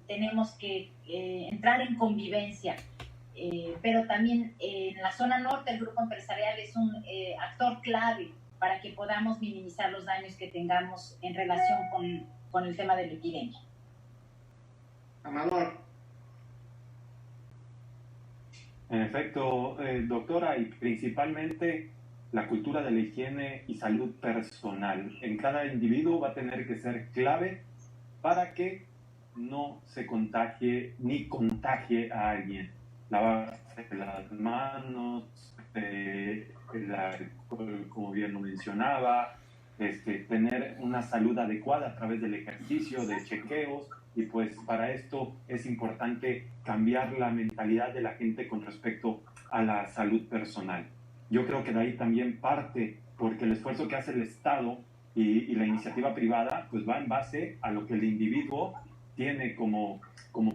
tenemos que entrar en convivencia, pero también en la zona norte el grupo empresarial es un actor clave para que podamos minimizar los daños que tengamos en relación con el tema de la epidemia. Amador. En efecto, doctora, y principalmente la cultura de la higiene y salud personal. En cada individuo va a tener que ser clave para que no se contagie ni contagie a alguien. Lavarse las manos, como bien lo mencionaba, tener una salud adecuada a través del ejercicio, de chequeos, y pues para esto es importante cambiar la mentalidad de la gente con respecto a la salud personal. Yo creo que de ahí también parte, porque el esfuerzo que hace el Estado y la iniciativa privada pues va en base a lo que el individuo tiene como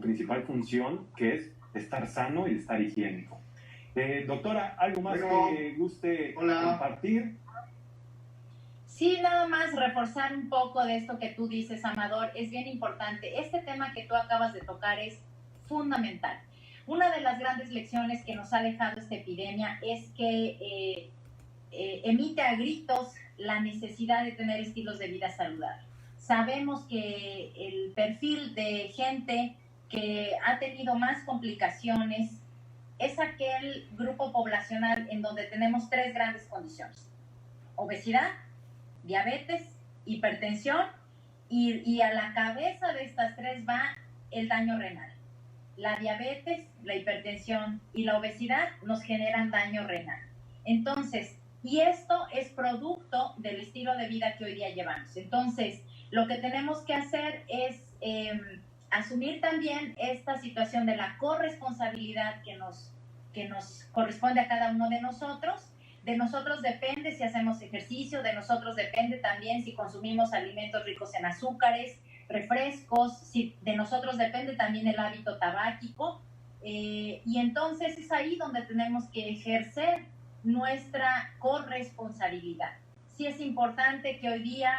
principal función, que es estar sano y estar higiénico. Doctora, ¿algo más que guste compartir? Sí, nada más reforzar un poco de esto que tú dices, Amador, es bien importante. Este tema que tú acabas de tocar es fundamental. Una de las grandes lecciones que nos ha dejado esta epidemia es que emite a gritos la necesidad de tener estilos de vida saludables. Sabemos que el perfil de gente que ha tenido más complicaciones es aquel grupo poblacional en donde tenemos tres grandes condiciones: obesidad, diabetes, hipertensión, y a la cabeza de estas tres va el daño renal. La diabetes, la hipertensión y la obesidad nos generan daño renal. Entonces, y esto es producto del estilo de vida que hoy día llevamos. Entonces, lo que tenemos que hacer es asumir también esta situación de la corresponsabilidad que nos corresponde a cada uno de nosotros. De nosotros depende si hacemos ejercicio, de nosotros depende también si consumimos alimentos ricos en azúcares, refrescos, si de nosotros depende también el hábito tabáquico, y entonces es ahí donde tenemos que ejercer nuestra corresponsabilidad. Sí es importante que hoy día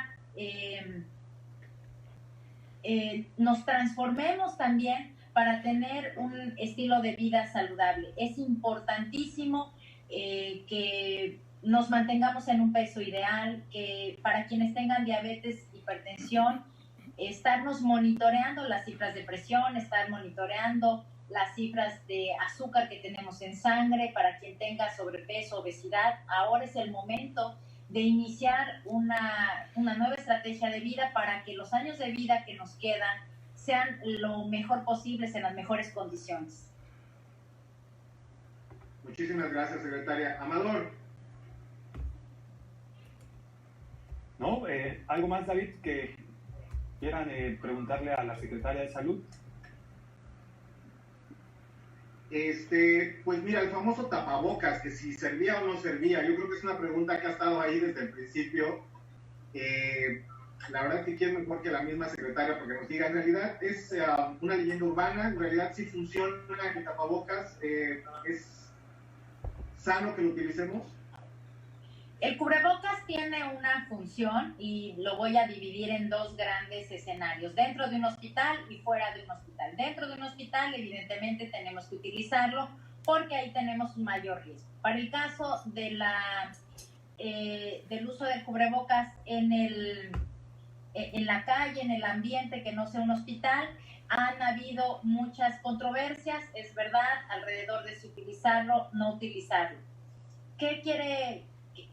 nos transformemos también para tener un estilo de vida saludable. Es importantísimo que nos mantengamos en un peso ideal, que para quienes tengan diabetes, hipertensión, estarnos monitoreando las cifras de presión, estar monitoreando las cifras de azúcar que tenemos en sangre. Para quien tenga sobrepeso, obesidad, ahora es el momento de iniciar una nueva estrategia de vida para que los años de vida que nos quedan sean lo mejor posibles, en las mejores condiciones. Muchísimas gracias, secretaria. Amador. ¿No? ¿Algo más, David, que quieran preguntarle a la secretaria de Salud? Pues mira, el famoso tapabocas, que si servía o no servía, yo creo que es una pregunta que ha estado ahí desde el principio. La verdad que quiero mejor que la misma secretaria porque nos diga, en realidad es una leyenda urbana, en realidad sí funciona el tapabocas, es sano que lo utilicemos. El cubrebocas tiene una función y lo voy a dividir en dos grandes escenarios: dentro de un hospital y fuera de un hospital. Dentro de un hospital, evidentemente, tenemos que utilizarlo porque ahí tenemos un mayor riesgo. Para el caso de del uso del cubrebocas en la calle, en el ambiente que no sea un hospital, han habido muchas controversias, es verdad, alrededor de si utilizarlo, no utilizarlo.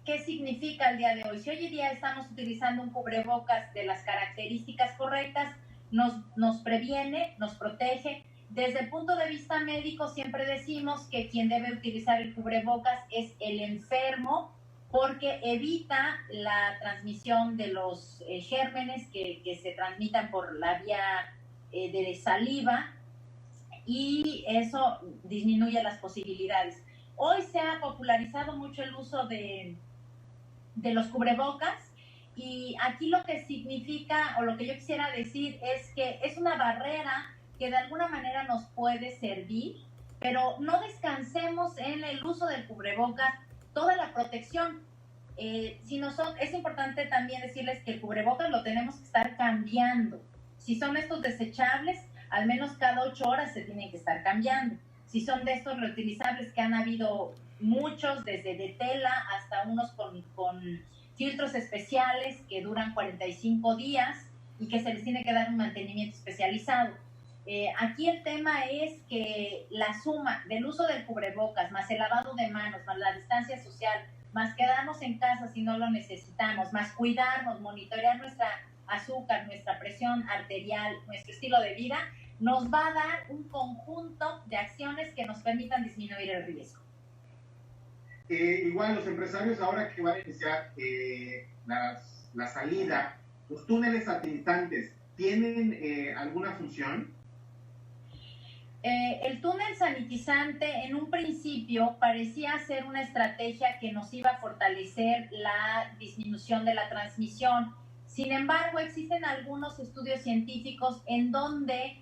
¿Qué significa el día de hoy? Si hoy en día estamos utilizando un cubrebocas de las características correctas, nos previene, nos protege. Desde el punto de vista médico, siempre decimos que quien debe utilizar el cubrebocas es el enfermo, porque evita la transmisión de los gérmenes que se transmitan por la vía de saliva, y eso disminuye las posibilidades. Hoy se ha popularizado mucho el uso de los cubrebocas y aquí lo que significa, o lo que yo quisiera decir, es que es una barrera que de alguna manera nos puede servir, pero no descansemos en el uso del cubrebocas, toda la protección. Es importante también decirles que el cubrebocas lo tenemos que estar cambiando. Si son estos desechables, al menos cada 8 horas se tienen que estar cambiando. Si son de estos reutilizables, que han habido muchos, desde de tela hasta unos con filtros especiales que duran 45 días y que se les tiene que dar un mantenimiento especializado. Aquí el tema es que la suma del uso del cubrebocas, más el lavado de manos, más la distancia social, más quedarnos en casa si no lo necesitamos, más cuidarnos, monitorear nuestra azúcar, nuestra presión arterial, nuestro estilo de vida, nos va a dar un conjunto de acciones que nos permitan disminuir el riesgo. Igual los empresarios, ahora que van a iniciar la salida, los túneles sanitizantes, ¿tienen alguna función? El túnel sanitizante en un principio parecía ser una estrategia que nos iba a fortalecer la disminución de la transmisión. Sin embargo, existen algunos estudios científicos en donde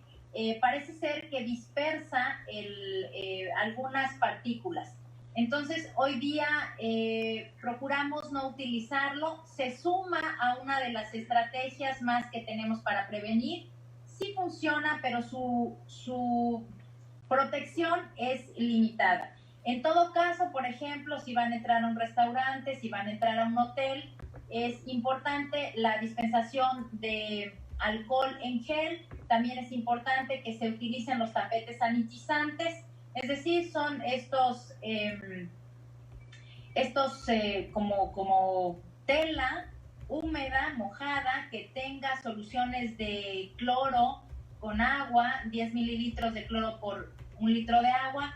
parece ser que dispersa algunas partículas. Entonces, hoy día procuramos no utilizarlo. Se suma a una de las estrategias más que tenemos para prevenir. Sí funciona, pero su protección es limitada. En todo caso, por ejemplo, si van a entrar a un restaurante, si van a entrar a un hotel, es importante la dispensación de alcohol en gel. También es importante que se utilicen los tapetes sanitizantes. Es decir, son estos como tela húmeda, mojada, que tenga soluciones de cloro con agua, 10 mililitros de cloro por 1 litro de agua.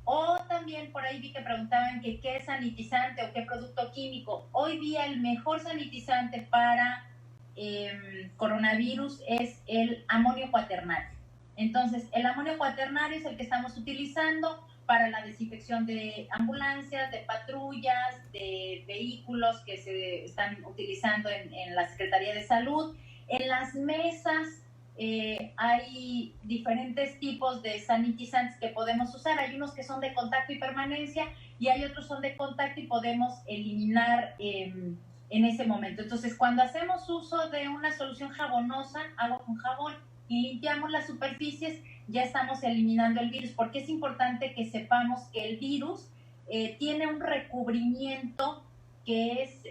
O también por ahí vi que preguntaban que qué sanitizante o qué producto químico. Hoy día el mejor sanitizante para coronavirus es el amonio cuaternario. Entonces, el amonio cuaternario es el que estamos utilizando para la desinfección de ambulancias, de patrullas, de vehículos que se están utilizando en la Secretaría de Salud. En las mesas hay diferentes tipos de sanitizantes que podemos usar. Hay unos que son de contacto y permanencia y hay otros son de contacto y podemos eliminar en ese momento. Entonces, cuando hacemos uso de una solución jabonosa, agua con jabón, y limpiamos las superficies, ya estamos eliminando el virus, porque es importante que sepamos que el virus tiene un recubrimiento que es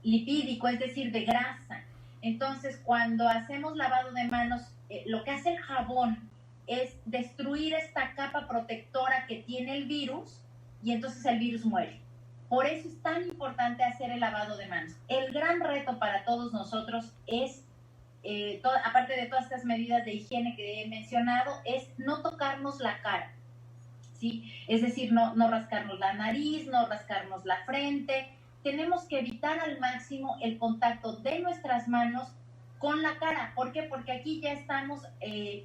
lipídico, es decir, de grasa. Entonces, cuando hacemos lavado de manos, lo que hace el jabón es destruir esta capa protectora que tiene el virus y entonces el virus muere. Por eso es tan importante hacer el lavado de manos. El gran reto para todos nosotros es, aparte de todas estas medidas de higiene que he mencionado, es no tocarnos la cara, ¿sí? Es decir, no rascarnos la nariz, no rascarnos la frente. Tenemos que evitar al máximo el contacto de nuestras manos con la cara. ¿Por qué? Porque aquí ya estamos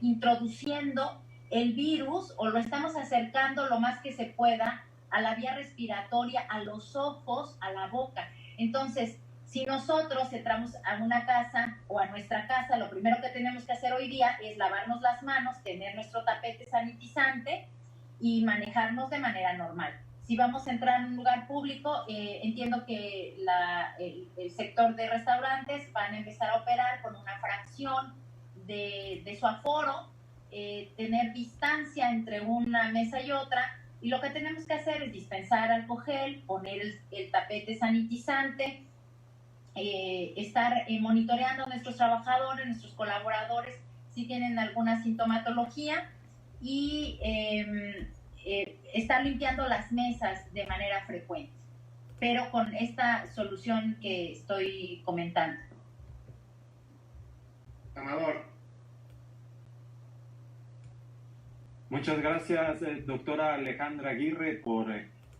introduciendo el virus o lo estamos acercando lo más que se pueda a la vía respiratoria, a los ojos, a la boca. Entonces, si nosotros entramos a una casa o a nuestra casa, lo primero que tenemos que hacer hoy día es lavarnos las manos, tener nuestro tapete sanitizante y manejarnos de manera normal. Si vamos a entrar en un lugar público, entiendo que el sector de restaurantes van a empezar a operar con una fracción de su aforo, tener distancia entre una mesa y otra, y lo que tenemos que hacer es dispensar alcohol gel, poner el tapete sanitizante, estar monitoreando a nuestros trabajadores, nuestros colaboradores, si tienen alguna sintomatología, y estar limpiando las mesas de manera frecuente, pero con esta solución que estoy comentando. Amador. Muchas gracias, doctora Alejandra Aguirre, por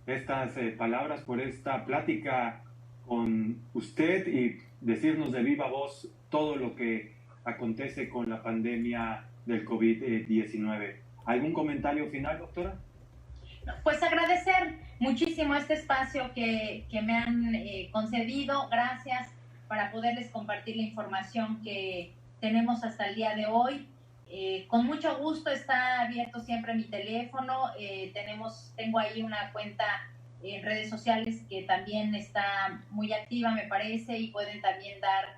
estas palabras, por esta plática con usted y decirnos de viva voz todo lo que acontece con la pandemia del COVID-19. ¿Algún comentario final, doctora? Pues agradecer muchísimo este espacio que me han concedido. Gracias para poderles compartir la información que tenemos hasta el día de hoy. Con mucho gusto, está abierto siempre mi teléfono. Tengo ahí una cuenta en redes sociales que también está muy activa, me parece, y pueden también dar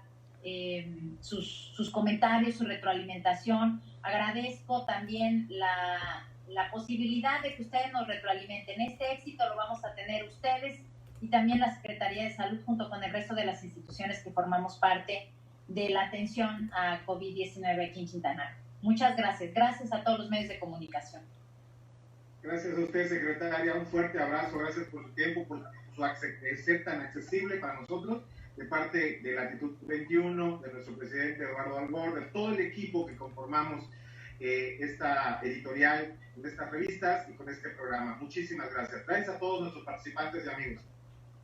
sus comentarios, su retroalimentación. Agradezco también la posibilidad de que ustedes nos retroalimenten. Este éxito lo vamos a tener ustedes y también la Secretaría de Salud junto con el resto de las instituciones que formamos parte de la atención a COVID-19 aquí en Quintana Roo. Muchas gracias. Gracias a todos los medios de comunicación. Gracias a usted, secretaria. Un fuerte abrazo. Gracias por su tiempo, por ser tan accesible para nosotros, de parte de Latitud 21, de nuestro presidente Eduardo Albor, de todo el equipo que conformamos esta editorial, de estas revistas y con este programa. Muchísimas gracias. Gracias a todos nuestros participantes y amigos.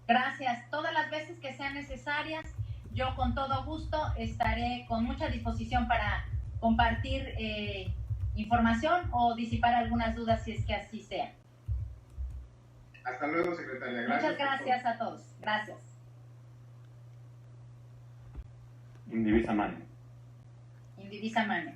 Gracias. Todas las veces que sean necesarias, yo con todo gusto estaré con mucha disposición para compartir información o disipar algunas dudas si es que así sea. Hasta luego, secretaria. Gracias. Muchas gracias a todos. Gracias. Indivisa Mane. Indivisa Mane.